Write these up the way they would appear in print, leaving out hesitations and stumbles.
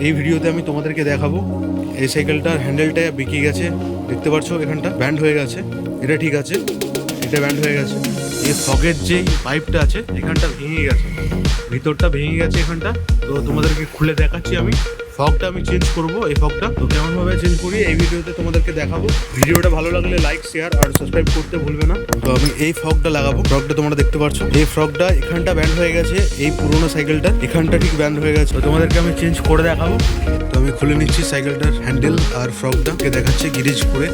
এই ভিডিওতে আমি তোমাদেরকে দেখাবো এই সাইকেলটার হ্যান্ডেলটা বেঁকে গেছে, দেখতে পাচ্ছ এখানটা ব্যান্ড হয়ে গেছে। এটা ঠিক আছে, এটা ব্যান্ড হয়ে গেছে। এই ফগের যে পাইপটা আছে এখানটা ভেঙে গেছে, ভিতরটা ভেঙে গেছে এখানটা। তো তোমাদেরকে খুলে দেখাচ্ছি আমি। ফগটা আমি চেঞ্জ করবো, এই ফগটা তো কেমনভাবে চেঞ্জ করি এই ভিডিওতে তোমাদেরকে দেখাবো। ভিডিওটা ভালো লাগলে লাইক, শেয়ার আর সাবস্ক্রাইব করতে ভুলবে না। তো আমি এই ফগটা লাগাবো। ফগটা তোমরা দেখতে পাচ্ছ, এই ফগটা এখানটা ব্যান্ড হয়ে গেছে, এই পুরোনো সাইকেলটা এখানটা ঠিক ব্যান্ড হয়ে গেছে। তো তোমাদেরকে আমি চেঞ্জ করে দেখাবো। তো আমি খুলে নিচ্ছি সাইকেলটার হ্যান্ডেল আর ফগটাকে দেখাচ্ছি গিরিজ করে।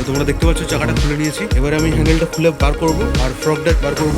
তোমরা দেখতে পাচ্ছ চাকাটা খুলে নিয়েছি। এবারে আমি হ্যান্ডেলটা খুলে বার করব আর ফ্রগটা বার করব।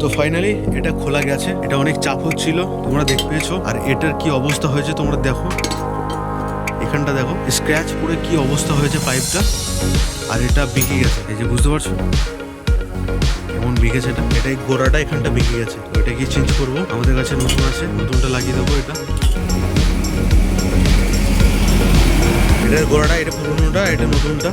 তো ফাইনালি এটা খোলা গেছে। এটা অনেক চাপ হচ্ছিল, তোমরা দেখতে পেয়েছো। আর এটার কি অবস্থা হয়েছে তোমরা দেখো, এখানটা দেখো স্ক্র্যাচ পড়ে কি অবস্থা হয়েছে পাইপটা। আর এটা বেঁকে গেছে, এই যে বুঝতে পারছো কেমন বেঁকেছে এটা। এটাই গোড়াটা এখানটা বেঁকে গেছে। তো এটা কি চেঞ্জ করবো, আমাদের কাছে নতুন আছে, নতুনটা লাগিয়ে দেবো। এটার গোড়াটা, এটা পুরোনোটা, এটা নতুনটা।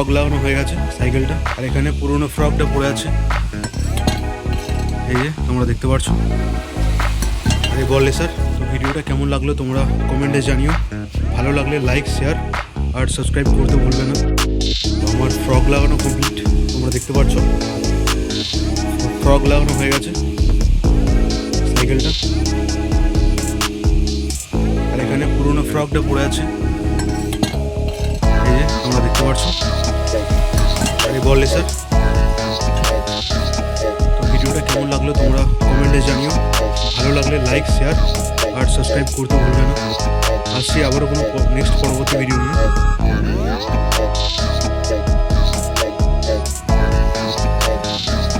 ফ্রগ লাগানো হয়ে গেছে সাইকেলটা, আর এখানে পুরোনো ফ্রগটা পড়ে আছে, এই যে তোমরা দেখতে পাচ্ছ। আর এই বল রেসার। তো ভিডিওটা কেমন লাগলো তোমরা কমেন্টে জানিও, ভালো লাগলে লাইক শেয়ার আর সাবস্ক্রাইব করতে ভুলবে না। তো আমার ফ্রগ লাগানো কমপ্লিট, তোমরা দেখতে পাচ্ছ ফ্রগ লাগানো হয়ে গেছে সাইকেলটা, আর এখানে পুরোনো ফ্রগটা পড়ে আছে, এই যে তোমরা দেখতে পাচ্ছ। আর এই বল রেসার। তো ভিডিওটা কেমন লাগলো তোমরা কমেন্টে জানিও, ভালো লাগলে লাইক শেয়ার আর সাবস্ক্রাইব করতে ভুলবে না। আসছি আবারও কোনো নেক্সট পরবর্তী ভিডিও নিয়ে।